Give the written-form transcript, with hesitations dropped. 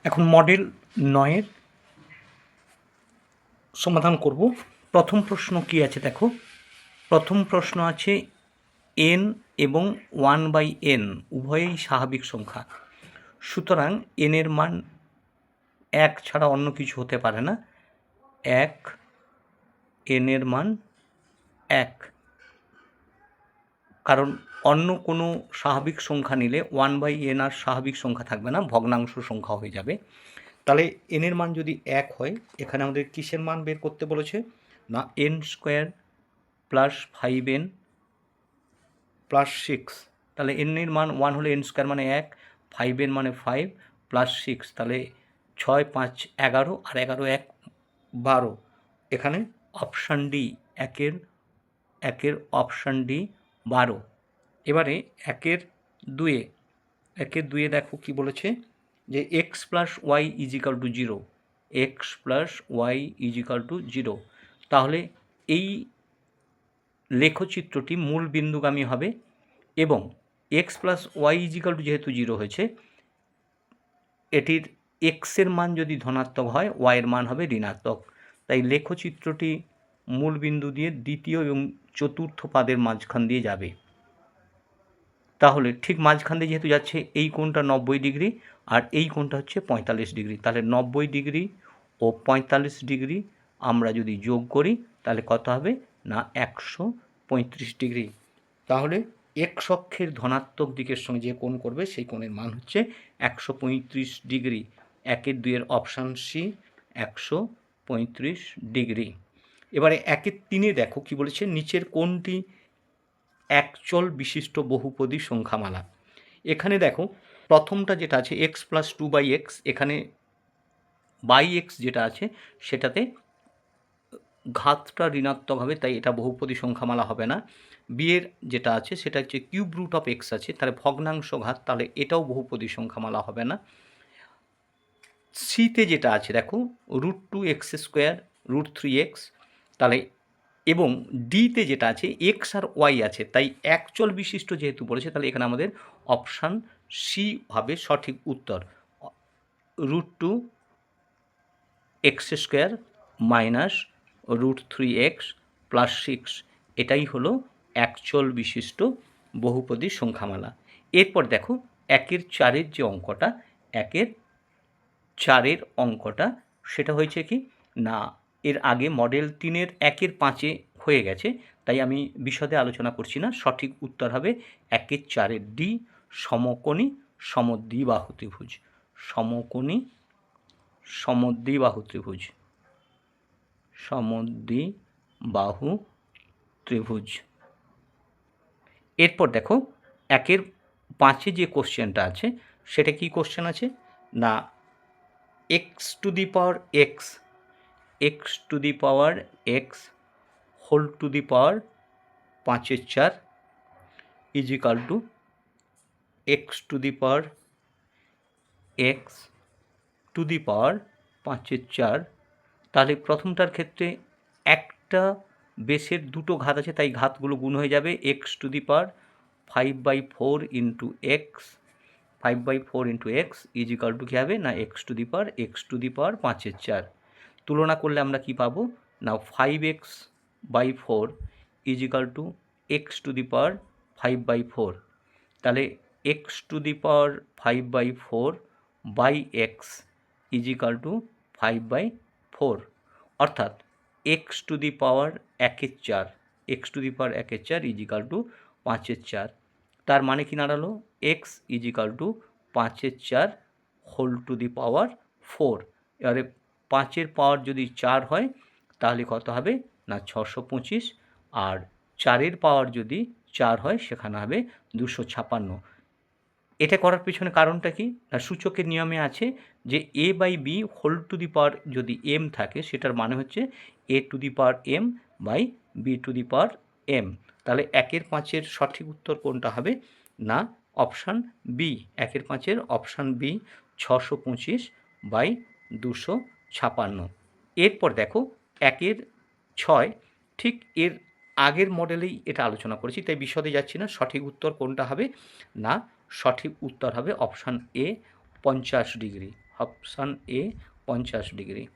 এখন মডেল 9-এর সমাধান করব। প্রথম প্রশ্ন কি আছে দেখো। প্রথম প্রশ্ন আছে n এবং 1/n উভয়ই স্বাভাবিক সংখ্যা, সুতরাং n এর মান 1 ছাড়া অন্য কিছু হতে পারে না। 1, n এর মান 1, কারণ অন্য কোনো স্বাভাবিক সংখ্যা নিলে 1/n আর স্বাভাবিক সংখ্যা থাকবে না, ভগ্নাংশ সংখ্যা হয়ে যাবে। তাহলে n এর মান যদি 1 হয়, এখানে আমাদের কিসের মান বের করতে বলেছে না n² প্লাস 5n প্লাস 6। তাহলে n এর মান 1 হলে n² মানে 1, 5n মানে 5 প্লাস 6, তাহলে 6, 5, 11 আর 11, 1, 12। এখানে অপশান ডি, একের অপশান ডি 12। এবারে একের দুয়ে দেখো কি বলেছে যে x plus Y is equal to 0, X plus Y is equal to 0। তাহলে এই লেখচিত্রটি মূল বিন্দুগামী হবে এবং X plus Y is equal to যেহেতু 0 হয়েছে, এটির এক্সের মান যদি ধনাত্মক হয় ওয়াইয়ের মান হবে ঋণাত্মক। তাই লেখচিত্রটি মূল বিন্দু দিয়ে দ্বিতীয় এবং চতুর্থ পাদের মাঝখান দিয়ে যাবে। তাহলে ঠিক মাঝখান দিয়ে যেহেতু যাচ্ছে, এই কোণটা 90 ডিগ্রি আর এই কোণটা হচ্ছে 45 ডিগ্রি। তাহলে 90 ডিগ্রি ও 45 ডিগ্রি আমরা যদি যোগ করি তাহলে কত হবে না 135 ডিগ্রি। তাহলে এক্স অক্ষের ধনাত্মক দিকের সঙ্গে যে কোণ করবে সেই কোণের মান হচ্ছে 135 ডিগ্রি। 1-এর 2-এর অপশান সি 135 ডিগ্রি। এবারে 1-এর 3-এ দেখো কি বলেছে, নিচের কোণটি একচল বিশিষ্ট বহুপদী সংখ্যামালা। এখানে দেখো প্রথমটা যেটা আছে এক্স প্লাস 2/x, এখানে বাই এক্স যেটা আছে সেটাতে ঘাতটা ঋণাত্মক হবে, তাই এটা বহুপদী সংখ্যামালা হবে না। বিয়ের যেটা আছে সেটা হচ্ছে কিউব রুট অফ এক্স আছে, তাহলে ভগ্নাংশ ঘাত, তাহলে এটাও বহুপদী সংখ্যামালা হবে না। সিতে যেটা আছে দেখো √2x², √3x, তাহলে এবং ডিতে যেটা আছে এক্স আর ওয়াই আছে, তাই একচল বিশিষ্ট যেহেতু বলেছে তাহলে এখানে আমাদের অপশান সি হবে সঠিক উত্তর। √2x² মাইনাস √3x প্লাস 6, এটাই হলো একচল বিশিষ্ট বহুপদী সংখ্যামালা। এরপর দেখো 1-এর 4-এর যে অঙ্কটা, 1-এর 4-এর অঙ্কটা সেটা হয়েছে কি না, এর আগে মডেল 3-এর 1-এর 5-এ হয়ে গেছে, তাই আমি বিশদে আলোচনা করছি না। সঠিক উত্তর হবে 1-এর 4-এর ডি, সমকোণী সমদ্বিবাহু ত্রিভুজ। সমকোণী সমদ্বিবাহু ত্রিভুজ, সমদ্বিবাহু ত্রিভুজ। এরপর দেখো 1-এর 5-এ যে কোশ্চেনটা আছে সেটা কি কোশ্চেন আছে না x to the power x whole to the power 5/4 equal to x to the power x to the power 5/4। তাহলে প্রথমটার ক্ষেত্রে একটা বেসের দুটো ঘাত আছে, তাই ঘাতগুলো গুণ হয়ে যাবে। x to the power 5/4 into X, 5/4 into X equal to কী হবে না x টু দি পাওয়ার 5/4। তুলনা করলে আমরা কি পাবো না 5x/4 equal to x to the power 5/4। তাহলে x to the power 5/4 by X equal to 5/4, অর্থাৎ x to the power 1/4, x to the power 1/4 equal to 5/4। তার মানে কি দাঁড়ালো x equal to 5/4 whole to the power 4। এবারে 5-এর পাওয়ার যদি 4 হয় তাহলে কত হবে না 625, আর 4-এর পাওয়ার যদি 4 হয় সেখানে হবে 256। এটা করার পেছনে কারণটা কি না সূচকের নিয়মে আছে যে a/b হোল টু দি পাওয়ার যদি m থাকে সেটার মানে হচ্ছে a to the power m by b to the power m। তাহলে 1-এর 5-এর সঠিক উত্তর কোনটা হবে না অপশান বি, 1-এর 5-এর অপশান বি 625/256। এরপর দেখো 1-এর 6, ঠিক এর আগের মডেলেই এটা আলোচনা করেছি তাই বিশদে যাচ্ছি না। সঠিক উত্তর কোনটা হবে না সঠিক উত্তর হবে option A 50 degree. Option A 50 degree.